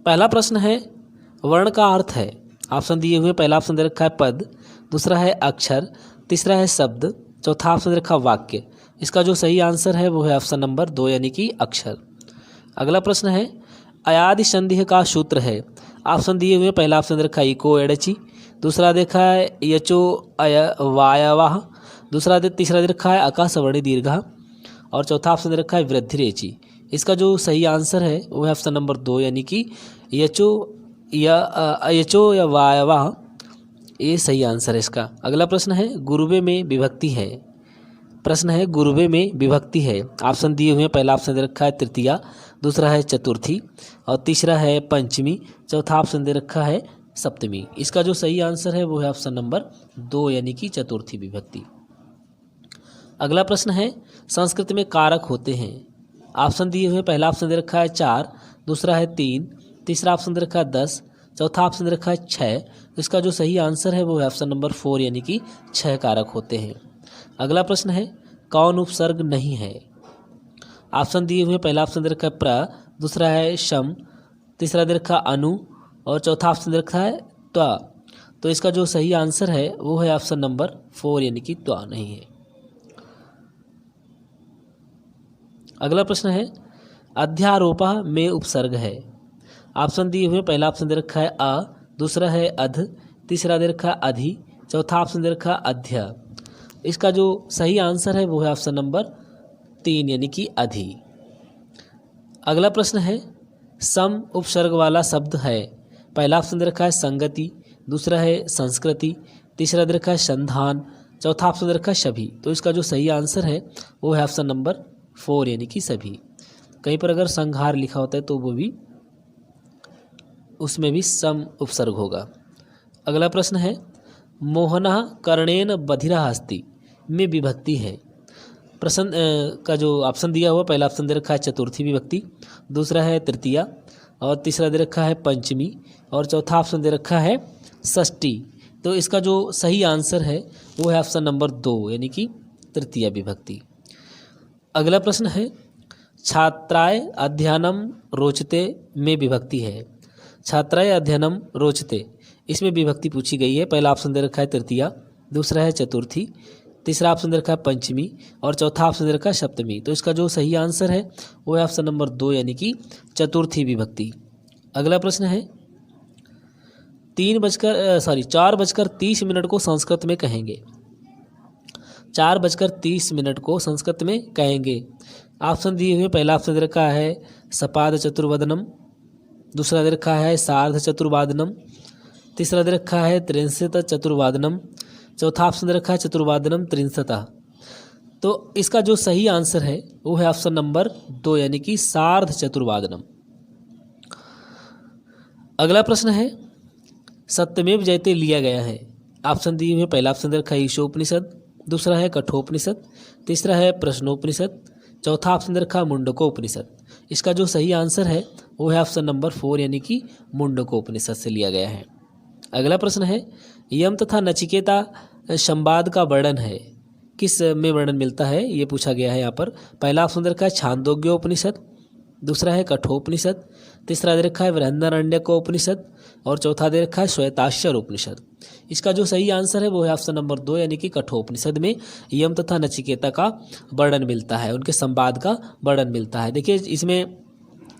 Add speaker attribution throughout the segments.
Speaker 1: पहला प्रश्न है वर्ण का अर्थ है। ऑप्शन दिए हुए, पहला ऑप्शन दे रखा है पद, दूसरा है अक्षर, तीसरा है शब्द, चौथा ऑप्शन दे रखा है वाक्य। इसका जो सही आंसर है वो है ऑप्शन नंबर 2 यानी कि अक्षर। अगला प्रश्न है अयादि संधि का सूत्र है। ऑप्शन दिए हुए, पहला ऑप्शन दे रखा है इको एड़ची, दूसरा देखा है यचो अय वायवाह, तीसरा दे रखा है अकाशवर्णी दीर्घा और चौथा ऑप्शन दे रखा है वृद्धि रेची। इसका जो सही आंसर है वो है ऑप्शन नंबर 2 यानी कि यचो या वायवाह, ये सही आंसर है इसका। अगला प्रश्न है गुरुवे में विभक्ति है। प्रश्न है गुरुवे में विभक्ति है। ऑप्शन दिए हुए हैं, पहला ऑप्शन दे रखा है तृतीया, दूसरा है चतुर्थी और तीसरा है पंचमी, चौथा ऑप्शन दे रखा है सप्तमी। इसका जो सही आंसर है वो है ऑप्शन नंबर 2 यानी कि चतुर्थी विभक्ति। अगला प्रश्न है संस्कृत में कारक होते हैं। ऑप्शन दिए हुए, पहला ऑप्शन दे रखा है 4, दूसरा है 3, तीसरा ऑप्शन दे रखा है 10, चौथा ऑप्शन दे रखा है 6। तो इसका जो सही आंसर है वो है ऑप्शन नंबर 4 यानी कि 6 कारक होते हैं। अगला प्रश्न है कौन उपसर्ग नहीं है। ऑप्शन दिए हुए, पहला ऑप्शन दे रखा है प्र, दूसरा है शम, तीसरा दे रखा है अनु और चौथा ऑप्शन दे रखा है त्वा। तो इसका जो सही आंसर है वो है ऑप्शन नंबर 4 यानी कि त्वा नहीं है। अगला प्रश्न है अध्यारोपा में उपसर्ग है। ऑप्शन दिए हुए, पहला ऑप्शन दे रखा है अ, दूसरा है अध, तीसरा दे रखा है अधि, चौथा ऑप्शन दे रखा है अध्य। इसका जो सही आंसर है वो है ऑप्शन नंबर 3 यानी कि अधि। अगला प्रश्न है सम उपसर्ग वाला शब्द है। पहला ऑप्शन दे रखा है संगति, दूसरा है संस्कृति, तीसरा दे रखा है संधान, चौथा ऑप्शन दे रखा है सभी। तो इसका जो सही आंसर है वो है ऑप्शन नंबर 4 यानी कि सभी। कहीं पर अगर संहार लिखा होता है तो वो भी, उसमें भी सम उपसर्ग होगा। अगला प्रश्न है मोहना कर्णेन बधिरा हस्ति में विभक्ति है। प्रश्न का जो ऑप्शन दिया हुआ, पहला ऑप्शन दे रखा है चतुर्थी विभक्ति, दूसरा है तृतीया और तीसरा दे रखा है पंचमी और चौथा ऑप्शन दे रखा है षष्ठी। तो इसका जो सही आंसर है वो है ऑप्शन नंबर 2 यानी कि तृतीया विभक्ति। अगला प्रश्न है छात्राय अध्ययनम रोचते में विभक्ति है। छात्राय अध्ययनम रोचते, इसमें विभक्ति पूछी गई है। पहला ऑप्शन दे रखा है तृतीया, दूसरा है चतुर्थी, तीसरा ऑप्शन दे रखा है पंचमी और चौथा ऑप्शन दे रखा है सप्तमी। तो इसका जो सही आंसर है वो है ऑप्शन नंबर 2 यानी कि चतुर्थी विभक्ति। अगला प्रश्न है 4:30 को संस्कृत में कहेंगे। 4:30 को संस्कृत में कहेंगे। ऑप्शन दिए हुए, पहला ऑप्शन दे रखा है सपाद चतुर्वदनम, दूसरा दे रखा है सार्ध चतुर्वादनम, तीसरा दे रखा है त्रिंशत चतुर्वादनम, चौथा ऑप्शन दे रखा है चतुर्वादनम त्रिंशतः। तो इसका जो सही आंसर है वो है ऑप्शन नंबर 2 यानी कि सार्ध चतुर्वादनम। अगला प्रश्न है सत्यमेव जयते लिया गया है। ऑप्शन दिए हुए, पहला ऑप्शन दे रखा है ईशोपनिषद, दूसरा है कठोपनिषद, तीसरा है प्रश्नोपनिषद, चौथा ऑप्शन दे रखा है मुंडकोपनिषद। इसका जो सही आंसर है वो है ऑप्शन नंबर 4 यानी कि मुंडकोपनिषद से लिया गया है। अगला प्रश्न है यम तथा नचिकेता संवाद का वर्णन है, किस में वर्णन मिलता है ये पूछा गया है यहाँ पर। पहला ऑप्शन दे रखा है छांदोग्योपनिषद, दूसरा है कठोपनिषद, तीसरा दे रखा है बृहदारण्यकोपनिषद और चौथा दे रखा है श्वेताश्वर उपनिषद। इसका जो सही आंसर है वो है ऑप्शन नंबर 2 यानी कि कठोपनिषद में यम तथा नचिकेता का वर्णन मिलता है, उनके संवाद का वर्णन मिलता है। देखिए इसमें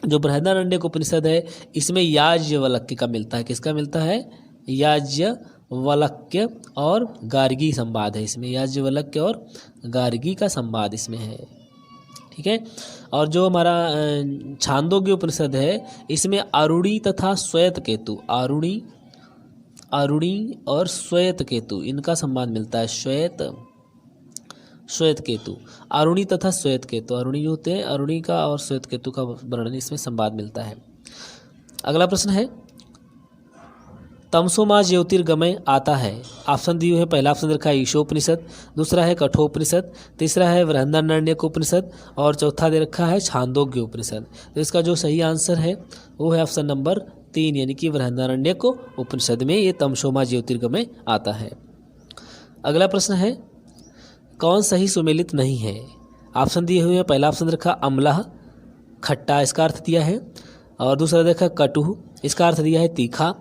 Speaker 1: जो बृहदारण्यकोपनिषद है इसमें याज्ञवल्क्य का मिलता है। किसका मिलता है? याज्ञवल्क्य और गार्गी संवाद है इसमें, याज्ञवल्क्य और गार्गी का संवाद इसमें है। ठीक है। और जो हमारा छांदोग्य उपनिषद है इसमें अरुणी तथा श्वेत केतु, अरुणी और श्वेत केतु इनका संवाद मिलता है। श्वेत केतु, अरुणी तथा श्वेत केतु, अरुणी जो होते हैं अरुणी का और श्वेत केतु का वर्णन इसमें संवाद मिलता है। अगला प्रश्न है तमसोमा ज्योतिर्गमय आता है। ऑप्शन दिए है, पहला ऑप्शन रखा है ईशोपनिषद, दूसरा है कठोपनिषद, तीसरा है बृहदारण्यकोपनिषद और चौथा दे रखा है छांदोग्य उपनिषद। तो इसका जो सही आंसर है वो है ऑप्शन नंबर 3 यानी कि बृहदारण्यक उपनिषद में ये तमसोमा ज्योतिर्गमय आता है। अगला प्रश्न है कौन सही सुमेलित नहीं है। ऑप्शन दिए हुए हैं, पहला ऑप्शन रखा अम्ला खट्टा, इसका अर्थ दिया है, और दूसरा दे रखा है कटु, इसका अर्थ दिया है तीखा।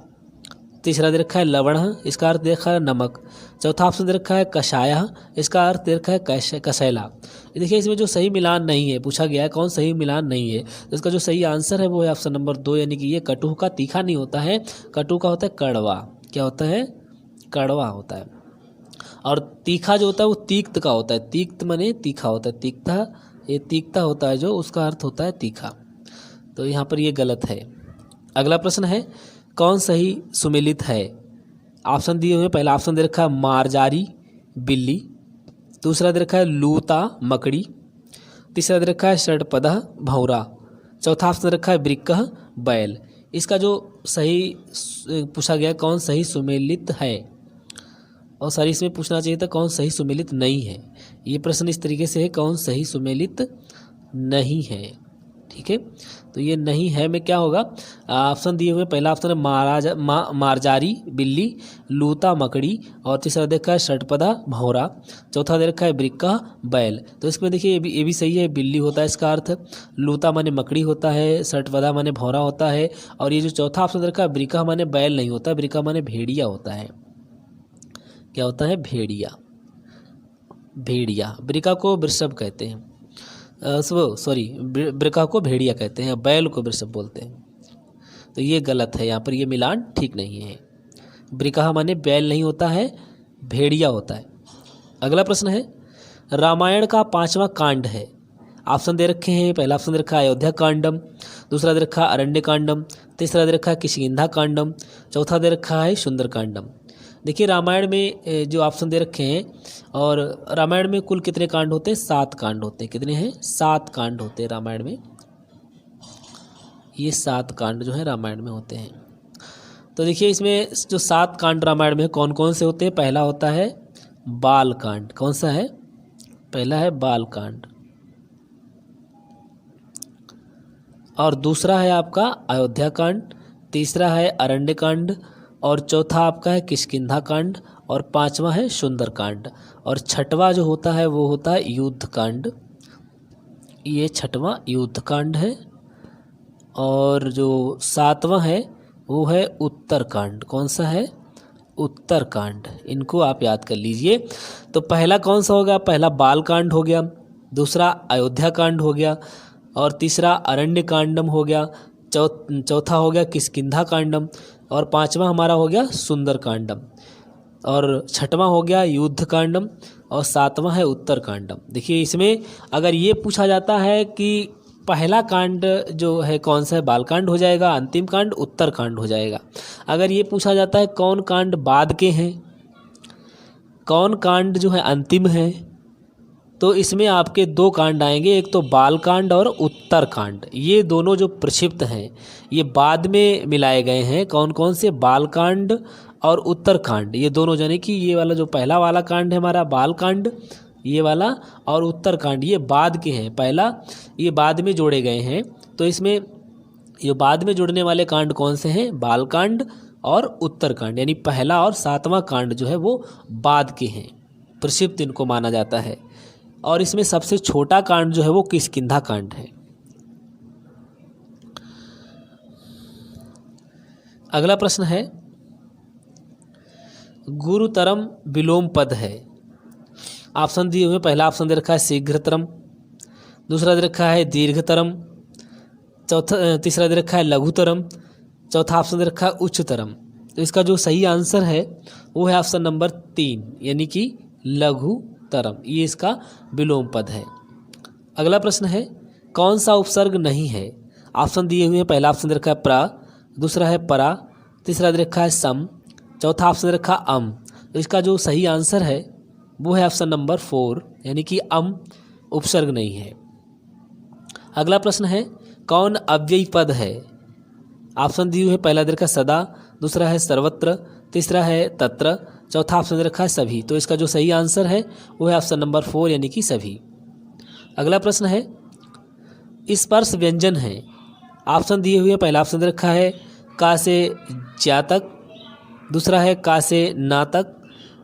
Speaker 1: तीसरा दे रखा है लवण, इसका अर्थ दे रखा है नमक। चौथा ऑप्शन दे रखा है कषाय, इसका अर्थ दे रखा है कसैला। देखिए इसमें जो सही मिलान नहीं है, पूछा गया है कौन सही मिलान नहीं है, तो इसका जो सही आंसर है वो है ऑप्शन नंबर 2, यानी कि ये कटु का तीखा नहीं होता है, कटु का होता है कड़वा। क्या होता है? कड़वा होता है। और तीखा जो होता है वो तीक्त का होता है, तीक्त माने तीखा होता है, तीखता, ये तीखता होता है जो, उसका अर्थ होता है तीखा। तो यहाँ पर ये गलत है। अगला प्रश्न है कौन सही सुमेलित है? ऑप्शन दिए हुए, पहला ऑप्शन दे रखा है मारजारी बिल्ली, दूसरा दे रखा है लूता मकड़ी, तीसरा दे रखा है षटपदः भौरा, चौथा ऑप्शन दे रखा है वृक्कः बैल। इसका जो सही पूछा गया कौन सही सुमेलित है, और सर इसमें पूछना चाहिए था कौन सही सुमेलित नहीं है। ये प्रश्न इस तरीके से है कौन सही सुमेलित नहीं है। ठीक है, तो ये नहीं है में क्या होगा? ऑप्शन दिए हुए, पहला ऑप्शन है मारजारी बिल्ली, लूता मकड़ी, और तीसरा देखा है षटपदा भौरा, चौथा दे रखा है वृक्कः बैल। तो इसमें देखिए ये भी सही है, बिल्ली होता है इसका अर्थ, लूता माने मकड़ी होता है, षटपदा माने भौरा होता है, और ये जो चौथा ऑप्शन दे रखा है वृक्कः माने बैल नहीं होता, वृक्कः माने भेड़िया होता है। क्या होता है? भेड़िया। भेड़िया, वृक्का को वृषभ कहते हैं, सॉरी वृक्का को भेड़िया कहते हैं, बैल को वृषभ बोलते हैं। तो ये गलत है, यहाँ पर ये मिलान ठीक नहीं है। वृक्का माने बैल नहीं होता है, भेड़िया होता है। अगला प्रश्न है रामायण का 5वां कांड है। ऑप्शन दे रखे हैं, पहला ऑप्शन दे रखा है अयोध्या कांडम, दूसरा दे रखा है अरण्य कांडम, तीसरा दे रखा है किष्किंधा कांडम, चौथा दे रखा है सुंदर कांडम। देखिए रामायण में जो ऑप्शन दे रखे हैं, और रामायण में कुल कितने कांड होते हैं? 7 कांड होते हैं। कितने हैं? 7 कांड होते हैं रामायण में। ये 7 कांड जो है रामायण में होते हैं। तो देखिए इसमें जो 7 कांड रामायण में कौन कौन से होते हैं? पहला होता है बाल कांड। कौन सा है? पहला है बाल कांड, और दूसरा है आपका अयोध्या कांड, तीसरा है अरण्य कांड, और चौथा आपका है किष्किंधा कांड, और 5वां है सुंदर कांड, और छठवां जो होता है वो होता है युद्ध कांड। ये छठवां युद्ध कांड है, और जो 7वां है वो है उत्तर कांड। कौन सा है? उत्तर कांड। इनको आप याद कर लीजिए। तो पहला कौन सा होगा? पहला बाल कांड हो गया, दूसरा अयोध्या कांड हो गया, और तीसरा अरण्य कांडम हो गया, चौथा हो गया किष्किंधा कांडम, और 5वां हमारा हो गया सुंदर कांडम, और छठवां हो गया युद्ध कांडम, और 7वां है उत्तर कांडम। देखिए इसमें अगर ये पूछा जाता है कि पहला कांड जो है कौन सा है, बाल कांड हो जाएगा, अंतिम कांड उत्तर कांड हो जाएगा। अगर ये पूछा जाता है कौन कांड बाद के हैं, कौन कांड जो है अंतिम है, तो इसमें आपके 2 कांड आएंगे, एक तो बाल कांड और उत्तर कांड। ये दोनों जो प्रक्षिप्त हैं ये बाद में मिलाए गए हैं। कौन कौन से? बाल कांड और उत्तर कांड। ये दोनों, यानी कि ये वाला जो पहला वाला कांड है हमारा बाल कांड, ये वाला, और उत्तर कांड ये बाद के हैं। पहला ये बाद में जोड़े गए हैं। तो इसमें ये बाद में जुड़ने वाले कांड कौन से हैं? बाल कांड और उत्तर कांड, यानी पहला और 7वां कांड जो है वो बाद के हैं, प्रक्षिप्त इनको माना जाता है। और इसमें सबसे छोटा कांड जो है वो किष्किंधा कांड है। अगला प्रश्न है गुरुतरम विलोम पद है। ऑप्शन दिए हुए, पहला ऑप्शन दे रखा है शीघ्रतरम, दूसरा दे रखा है दीर्घतरम, तीसरा दे रखा है लघुतरम, चौथा ऑप्शन दे रखा है उच्चतरम। तो इसका जो सही आंसर है वो है ऑप्शन नंबर 3, यानी कि लघुतरम। ये इसका विलोम पद है। अगला प्रश्न है कौन सा उपसर्ग नहीं है? ऑप्शन दिए हुए हैं, पहला ऑप्शन दे रखा है प्रा, दूसरा है परा, तीसरा दे रखा है सम, चौथा ऑप्शन दे रखा अम। तो इसका जो सही आंसर है वो है ऑप्शन नंबर 4, यानी कि अम उपसर्ग नहीं है। अगला प्रश्न है कौन अव्ययी पद है? ऑप्शन दिए हुए, पहला दे रखा है सदा, दूसरा है सर्वत्र, तीसरा है तत्र, चौथा ऑप्शन दे रखा है सभी। तो इसका जो सही आंसर है वो है ऑप्शन नंबर 4, यानी कि सभी। अगला प्रश्न है स्पर्श व्यंजन है। ऑप्शन दिए हुए, पहला ऑप्शन दे रखा है का से ज्या तक, दूसरा है का से ना तक,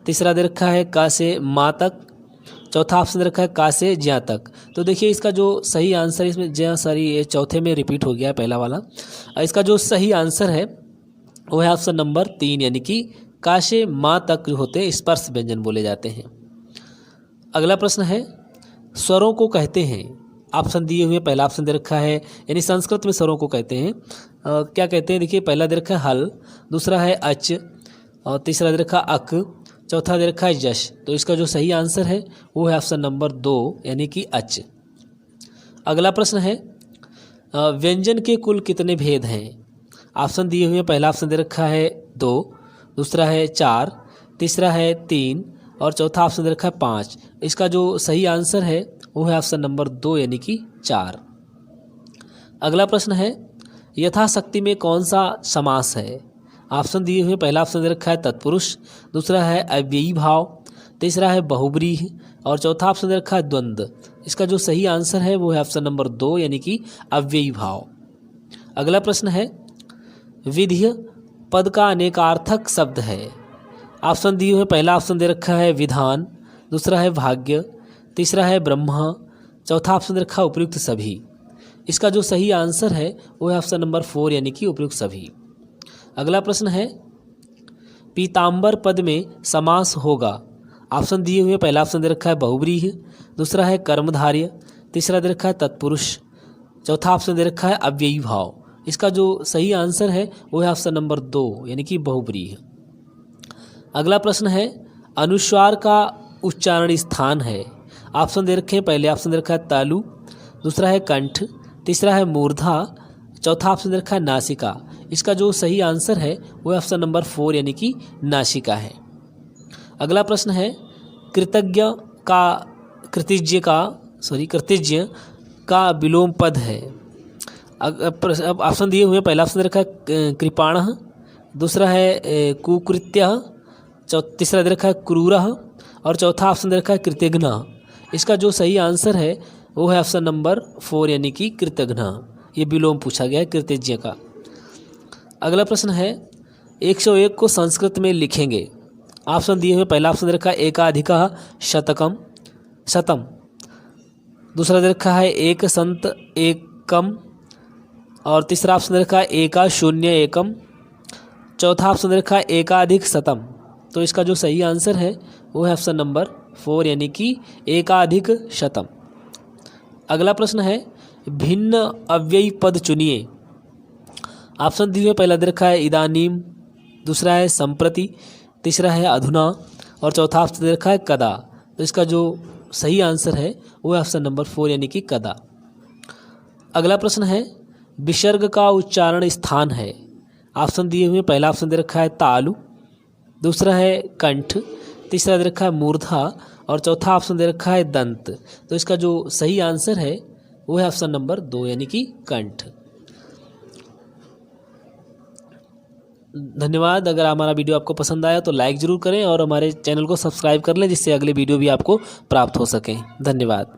Speaker 1: तीसरा दे रखा है का से माँ तक, चौथा ऑप्शन दे रखा है का से ज्या तक। तो देखिए इसका जो सही आंसर है इसमें ज्या सॉरी ये चौथे में रिपीट हो गया है पहला वाला। इसका जो सही आंसर है वो है ऑप्शन नंबर 3 यानी कि का से माँ तक जो होते हैं स्पर्श व्यंजन बोले जाते हैं। अगला प्रश्न है स्वरों को कहते हैं। ऑप्शन दिए हुए पहला ऑप्शन दे रखा है यानी संस्कृत में स्वरों को कहते हैं क्या कहते हैं। देखिए पहला दे रखा है हल, दूसरा है अच और तीसरा दे रखा है अक, चौथा दे रखा है यश। तो इसका जो सही आंसर है वो है ऑप्शन नंबर 2 यानी कि अच। अगला प्रश्न है व्यंजन के कुल कितने भेद हैं। ऑप्शन दिए हुए पहला ऑप्शन दे रखा है 2, दूसरा है 4, तीसरा है 3 और चौथा ऑप्शन दे रखा है 5। इसका जो सही आंसर है वो है ऑप्शन नंबर 2 यानी कि 4। अगला प्रश्न है यथाशक्ति में कौन सा समास है। ऑप्शन दिए हुए पहला ऑप्शन दे रखा है तत्पुरुष, दूसरा है अव्ययी भाव, तीसरा है बहुब्रीहि और चौथा ऑप्शन दे रखा है द्वंद्व। इसका जो सही आंसर है वो है ऑप्शन नंबर 2 यानी कि अव्ययी भाव। अगला प्रश्न है विधिय पद का अनेकार्थक शब्द है। ऑप्शन दिए हुए पहला ऑप्शन दे रखा है विधान, दूसरा है भाग्य, तीसरा है ब्रह्मा, चौथा ऑप्शन दे रखा है उपयुक्त सभी। इसका जो सही आंसर है वो है ऑप्शन नंबर 4 यानी कि उपयुक्त सभी। अगला प्रश्न है पीताम्बर पद में समास होगा। ऑप्शन दिए हुए पहला ऑप्शन दे रखा है बहुब्रीहि, दूसरा है कर्मधार्य, तीसरा दे रखा है तत्पुरुष, चौथा ऑप्शन दे रखा है अव्ययी भाव। इसका जो सही आंसर है वो है ऑप्शन नंबर 2 यानी कि बहुब्रीहि। अगला प्रश्न है अनुस्वार का उच्चारण स्थान है। ऑप्शन दे रखे हैं पहले ऑप्शन दे रखा है तालु, दूसरा है कंठ, तीसरा है मूर्धा, चौथा ऑप्शन दे रखा है नासिका। इसका जो सही आंसर है वो ऑप्शन नंबर 4 यानी कि नासिका है। अगला प्रश्न है कृतज्ञ का विलोम पद है। अब ऑप्शन दिए हुए पहला ऑप्शन दे रखा है कृपाणः, दूसरा है कुकृत्यः, तीसरा दे रखा है क्रूरः और चौथा ऑप्शन दे रखा है कृतघ्न। इसका जो सही आंसर है वो है ऑप्शन नंबर 4 यानी कि कृतघ्न। ये विलोम पूछा गया है कृतज्ञ का। अगला प्रश्न है 101 को संस्कृत में लिखेंगे। ऑप्शन दिए हुए पहला ऑप्शन दे रखा है एकाधिकः शतम, दूसरा दे रखा है एक संत एकम और तीसरा ऑप्शन दे रखा है एका शून्य एकम, चौथा ऑप्शन दे रखा है एकाधिक शतम। तो इसका जो सही आंसर है वो है ऑप्शन नंबर 4 यानी कि एकाधिक शतम। अगला प्रश्न है भिन्न अव्ययी पद चुनिए। ऑप्शन दिए हुए पहला दे रखा है इदानीम, दूसरा है संप्रति, तीसरा है अधुना और चौथा ऑप्शन दे रखा है कदा। तो इसका जो सही आंसर है वो है ऑप्शन नंबर 4 यानी कि कदा। अगला प्रश्न है विसर्ग का उच्चारण स्थान है। ऑप्शन दिए हुए पहला ऑप्शन दे रखा है तालु, दूसरा है कंठ, तीसरा दे रखा है मूर्धा और चौथा ऑप्शन दे रखा है दंत। तो इसका जो सही आंसर है वो है ऑप्शन नंबर 2 यानी कि कंठ। धन्यवाद। अगर हमारा वीडियो आपको पसंद आया तो लाइक ज़रूर करें और हमारे चैनल को सब्सक्राइब कर लें जिससे अगले वीडियो भी आपको प्राप्त हो सकें। धन्यवाद।